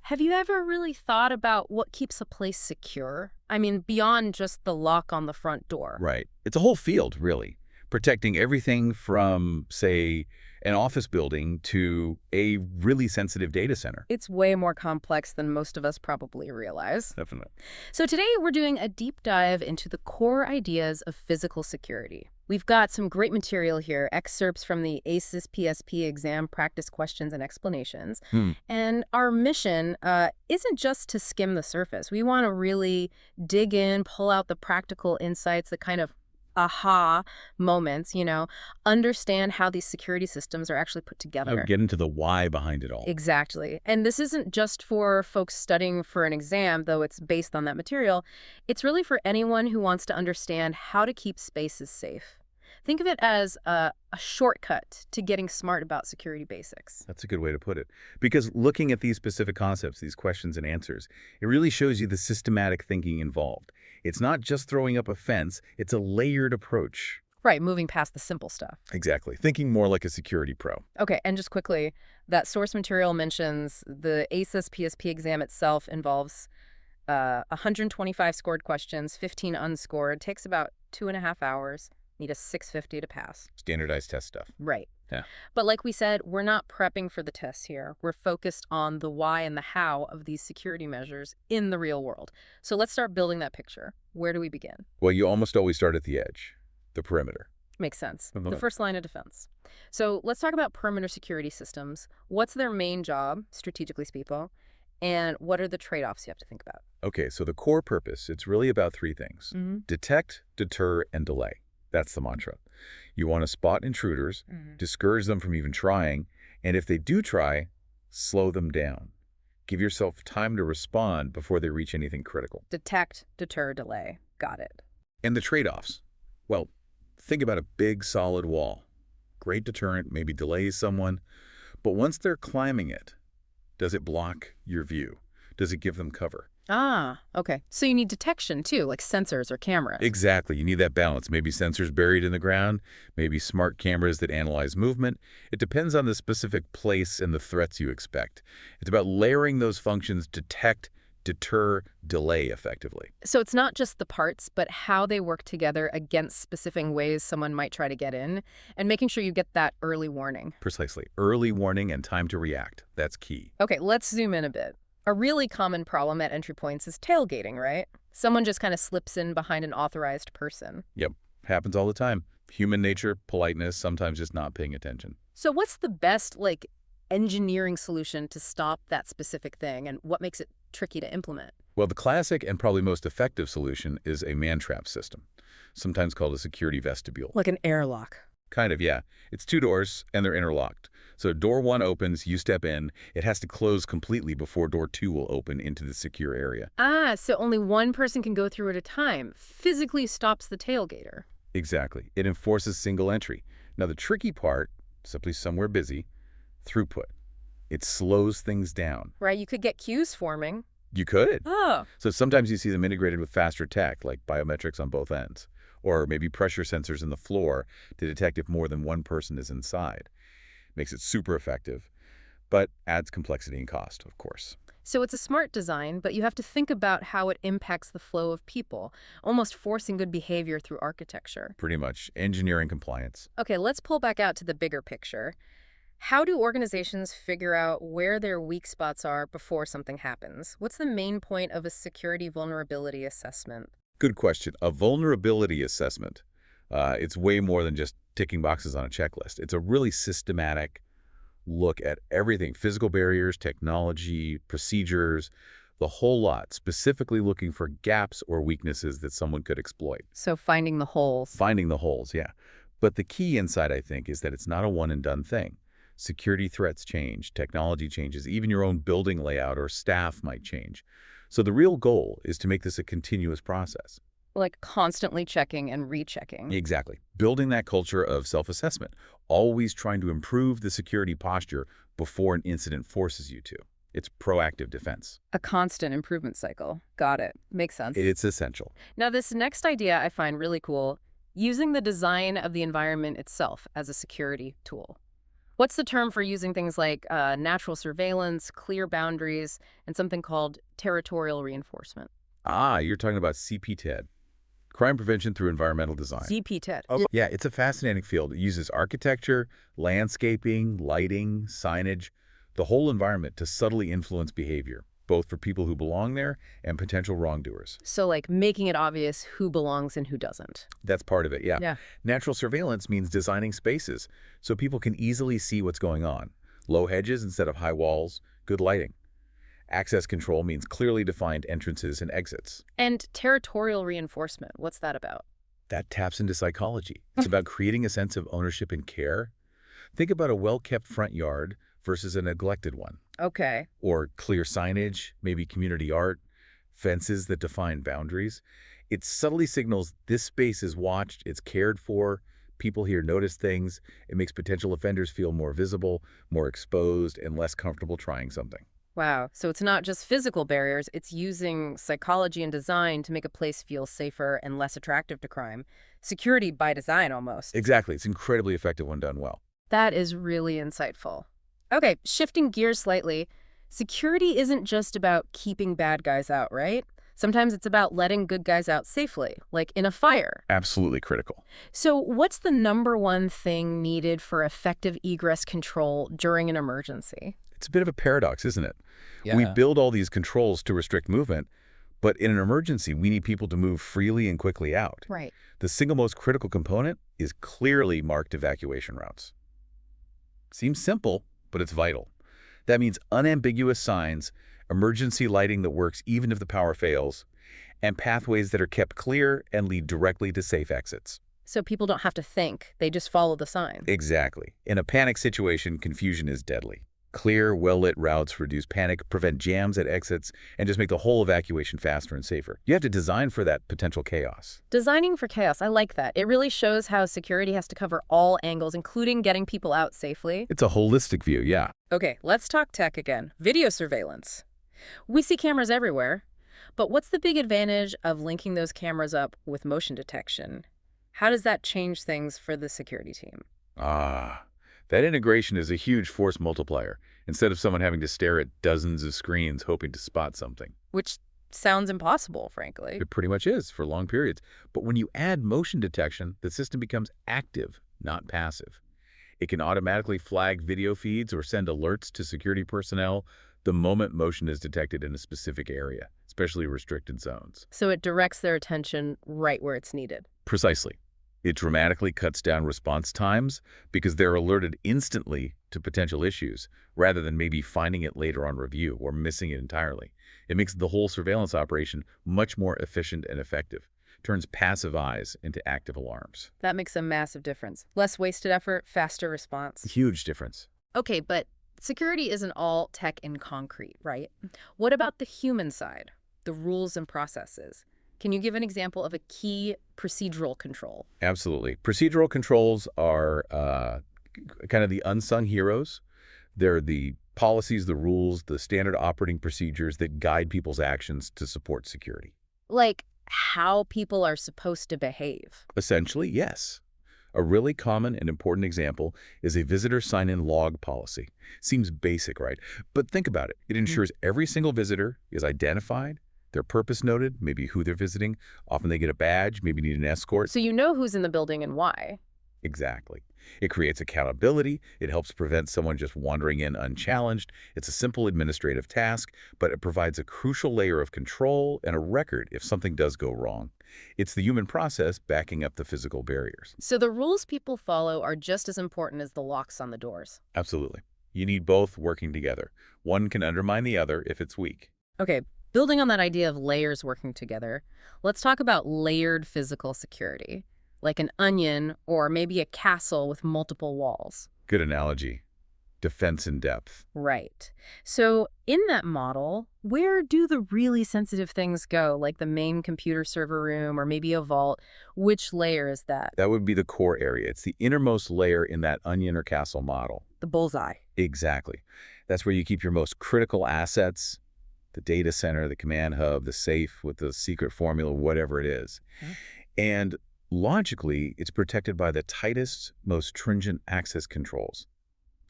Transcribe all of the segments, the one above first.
Have you ever really thought about what keeps a place secure? I mean, beyond just the lock on the front door. Right. It's a whole field, really, protecting everything from, say, an office building to a really sensitive data center. It's way more complex than most of us probably realize. Definitely. So today we're doing a deep dive into the core ideas of physical security. We've got some great material here, excerpts from the ASIS-PSP exam practice questions and explanations. And our mission isn't just to skim the surface. We want to really dig in, pull out the practical insights, the kind of aha moments, understand how these security systems are actually put together. Get into the why behind it all. Exactly. And this isn't just for folks studying for an exam, though it's based on that material. It's really for anyone who wants to understand how to keep spaces safe. Think of it as a shortcut to getting smart about security basics. That's a good way to put it. Because looking at these specific concepts, these questions and answers, it really shows you the systematic thinking involved. It's not just throwing up a fence, it's a layered approach. Right, moving past the simple stuff. Exactly. Thinking more like a security pro. Okay, and just quickly, that source material mentions the ASIS-PSP exam itself involves 125 scored questions, 15 unscored, takes about 2.5 hours. Need a 650 to pass. Standardized test stuff. Right. Yeah. But like we said, we're not prepping for the tests here. We're focused on the why and the how of these security measures in the real world. So let's start building that picture. Where do we begin? Well, you almost always start at the edge, the perimeter. Makes sense. Mhm. The first line of defense. So let's talk about perimeter security systems. What's their main job, strategically speaking, and what are the trade-offs you have to think about? Okay, so the core purpose, it's really about three things. Detect, deter, and delay. That's the mantra. You want to spot intruders, discourage them from even trying, and if they do try, slow them down. Give yourself time to respond before they reach anything critical. Detect, deter, delay. Got it. And the trade-offs. Well, think about a big, solid wall. Great deterrent, maybe delays someone, but once they're climbing it, does it block your view? Does it give them cover? Ah, okay. So you need detection, too, like sensors or cameras. Exactly. You need that balance. Maybe sensors buried in the ground, maybe smart cameras that analyze movement. It depends on the specific place and the threats you expect. It's about layering those functions: detect, deter, delay effectively. So it's not just the parts, but how they work together against specific ways someone might try to get in, and making sure you get that early warning. Precisely. Early warning and time to react. That's key. Okay, let's zoom in a bit. A really common problem at entry points is tailgating, right? Someone just kind of slips in behind an authorized person. Yep. Happens all the time. Human nature, politeness, sometimes just not paying attention. So what's the best, engineering solution to stop that specific thing, and what makes it tricky to implement? Well, the classic and probably most effective solution is a man-trap system, sometimes called a security vestibule. Like an airlock. Kind of, yeah. It's two doors, and they're interlocked. So door one opens, you step in. It has to close completely before door two will open into the secure area. Ah, so only one person can go through at a time. Physically stops the tailgater. Exactly. It enforces single entry. Now, the tricky part, simply somewhere busy, throughput. It slows things down. Right, you could get queues forming. You could. Oh. So sometimes you see them integrated with faster tech, like biometrics on both ends, or maybe pressure sensors in the floor to detect if more than one person is inside. Makes it super effective, but adds complexity and cost, of course. So it's a smart design, but you have to think about how it impacts the flow of people, almost forcing good behavior through architecture. Pretty much. Engineering compliance. Okay, let's pull back out to the bigger picture. How do organizations figure out where their weak spots are before something happens? What's the main point of a security vulnerability assessment? Good question. A vulnerability assessment. It's way more than just ticking boxes on a checklist. It's a really systematic look at everything: physical barriers, technology, procedures, the whole lot, specifically looking for gaps or weaknesses that someone could exploit. So finding the holes. Finding the holes, yeah. But the key insight, I think, is that it's not a one-and-done thing. Security threats change, technology changes, even your own building layout or staff might change. So the real goal is to make this a continuous process. Like constantly checking and rechecking. Exactly. Building that culture of self-assessment, always trying to improve the security posture before an incident forces you to. It's proactive defense. A constant improvement cycle. Got it. Makes sense. It's essential. Now, this next idea I find really cool, using the design of the environment itself as a security tool. What's the term for using things like natural surveillance, clear boundaries, and something called territorial reinforcement? Ah, you're talking about CPTED, crime prevention through environmental design. CPTED. Yeah, it's a fascinating field. It uses architecture, landscaping, lighting, signage, the whole environment to subtly influence behavior, both for people who belong there and potential wrongdoers. So, like, making it obvious who belongs and who doesn't. That's part of it, yeah. Yeah. Natural surveillance means designing spaces so people can easily see what's going on. Low hedges instead of high walls, good lighting. Access control means clearly defined entrances and exits. And territorial reinforcement, what's that about? That taps into psychology. It's about creating a sense of ownership and care. Think about a well-kept front yard versus a neglected one. Okay. Or clear signage, maybe community art, fences that define boundaries. It subtly signals this space is watched, it's cared for, people here notice things. It makes potential offenders feel more visible, more exposed, and less comfortable trying something. Wow. So it's not just physical barriers, it's using psychology and design to make a place feel safer and less attractive to crime. Security by design, almost. Exactly. It's incredibly effective when done well. That is really insightful. Okay, shifting gears slightly, security isn't just about keeping bad guys out, right? Sometimes it's about letting good guys out safely, like in a fire. Absolutely critical. So what's the number one thing needed for effective egress control during an emergency? It's a bit of a paradox, isn't it? Yeah. We build all these controls to restrict movement, but in an emergency, we need people to move freely and quickly out. Right. The single most critical component is clearly marked evacuation routes. Seems simple, but it's vital. That means unambiguous signs, emergency lighting that works even if the power fails, and pathways that are kept clear and lead directly to safe exits. So people don't have to think, they just follow the sign. Exactly. In a panic situation, confusion is deadly. Clear, well-lit routes reduce panic, prevent jams at exits, and just make the whole evacuation faster and safer. You have to design for that potential chaos. Designing for chaos, I like that. It really shows how security has to cover all angles, including getting people out safely. It's a holistic view, yeah. Okay, let's talk tech again. Video surveillance. We see cameras everywhere, but what's the big advantage of linking those cameras up with motion detection? How does that change things for the security team? That integration is a huge force multiplier, instead of someone having to stare at dozens of screens hoping to spot something. Which sounds impossible, frankly. It pretty much is for long periods. But when you add motion detection, the system becomes active, not passive. It can automatically flag video feeds or send alerts to security personnel the moment motion is detected in a specific area, especially restricted zones. So it directs their attention right where it's needed. Precisely. It dramatically cuts down response times because they're alerted instantly to potential issues rather than maybe finding it later on review or missing it entirely. It makes the whole surveillance operation much more efficient and effective. Turns passive eyes into active alarms. That makes a massive difference. Less wasted effort, faster response. Huge difference. Okay, but security isn't all tech and concrete, right? What about the human side, the rules and processes? Can you give an example of a key procedural control? Absolutely. Procedural controls are kind of the unsung heroes. They're the policies, the rules, the standard operating procedures that guide people's actions to support security. Like how people are supposed to behave. Essentially, yes. A really common and important example is a visitor sign-in log policy. Seems basic, right? But think about it. It ensures every single visitor is identified, their purpose noted, maybe who they're visiting. Often they get a badge, maybe need an escort. So you know who's in the building and why. Exactly. It creates accountability. It helps prevent someone just wandering in unchallenged. It's a simple administrative task, but it provides a crucial layer of control and a record if something does go wrong. It's the human process backing up the physical barriers. So the rules people follow are just as important as the locks on the doors. Absolutely. You need both working together. One can undermine the other if it's weak. Okay, building on that idea of layers working together, let's talk about layered physical security, like an onion or maybe a castle with multiple walls. Good analogy. Defense in depth. Right. So in that model, where do the really sensitive things go, like the main computer server room or maybe a vault? Which layer is that? That would be the core area. It's the innermost layer in that onion or castle model. The bullseye. Exactly. That's where you keep your most critical assets, the data center, the command hub, the safe with the secret formula, whatever it is. And logically, it's protected by the tightest, most stringent access controls.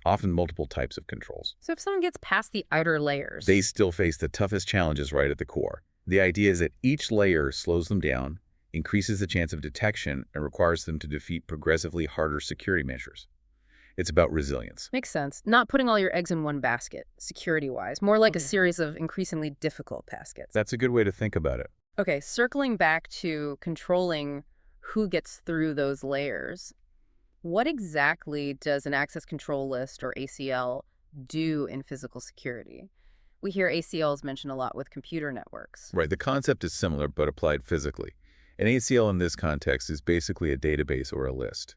often multiple types of controls. So if someone gets past the outer layers, They still face the toughest challenges right at the core. The idea is that each layer slows them down, increases the chance of detection, and requires them to defeat progressively harder security measures. It's about resilience. makes sense. Not putting all your eggs in one basket, security-wise. More like a Okay. series of increasingly difficult baskets. That's a good way to think about it. Okay, circling back to controlling who gets through those layers, what exactly does an access control list or ACL do in physical security? We hear ACLs mentioned a lot with computer networks. Right, the concept is similar but applied physically. An ACL in this context is basically a database or a list.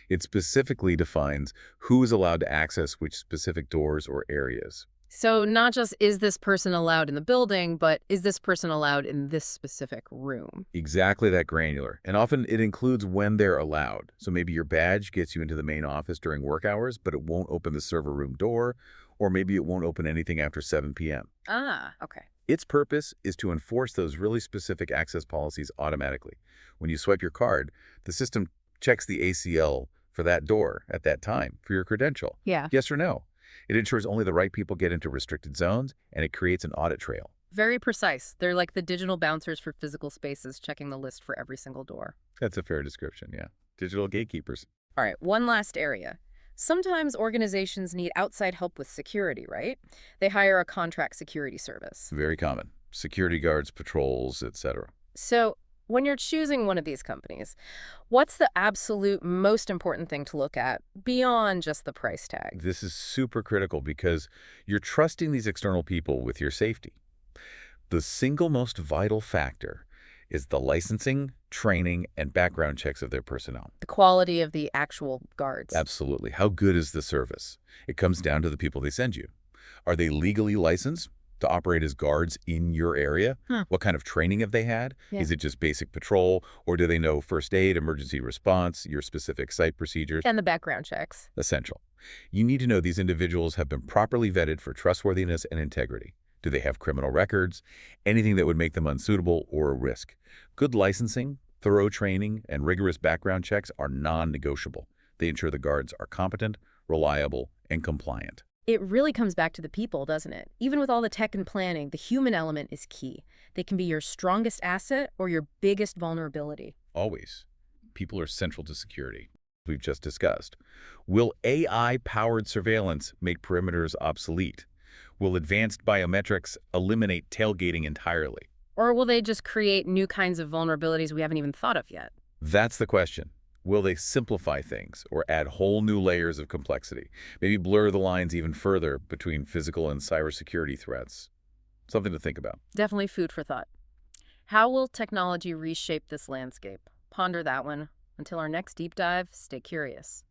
It specifically defines who is allowed to access which specific doors or areas. So not just is this person allowed in the building, but is this person allowed in this specific room? Exactly that granular. And often it includes when they're allowed. So maybe your badge gets you into the main office during work hours, but it won't open the server room door, or maybe it won't open anything after 7 p.m. Ah, okay. Its purpose is to enforce those really specific access policies automatically. When you swipe your card, the system checks the ACL for that door at that time for your credential. Yeah. Yes or no? It ensures only the right people get into restricted zones, and it creates an audit trail. Very precise. They're like the digital bouncers for physical spaces, checking the list for every single door. That's a fair description, yeah. Digital gatekeepers. All right, one last area. Sometimes organizations need outside help with security, right? They hire a contract security service. Very common. Security guards, patrols, etc. So when you're choosing one of these companies, what's the absolute most important thing to look at beyond just the price tag? This is super critical because you're trusting these external people with your safety. The single most vital factor is the licensing, training, and background checks of their personnel. The quality of the actual guards. Absolutely. How good is the service? It comes down to the people they send you. Are they legally licensed to operate as guards in your area? Huh. What kind of training have they had? Yeah. Is it just basic patrol, or do they know first aid, emergency response, your specific site procedures? And the background checks. Essential. You need to know these individuals have been properly vetted for trustworthiness and integrity. Do they have criminal records? Anything that would make them unsuitable or a risk? Good licensing, thorough training, and rigorous background checks are non-negotiable. They ensure the guards are competent, reliable, and compliant. It really comes back to the people, doesn't it? Even with all the tech and planning, the human element is key. They can be your strongest asset or your biggest vulnerability. Always. People are central to security. We've just discussed. Will AI-powered surveillance make perimeters obsolete? Will advanced biometrics eliminate tailgating entirely? Or will they just create new kinds of vulnerabilities we haven't even thought of yet? That's the question. Will they simplify things or add whole new layers of complexity? Maybe blur the lines even further between physical and cybersecurity threats? Something to think about. Definitely food for thought. How will technology reshape this landscape? Ponder that one. Until our next deep dive, stay curious.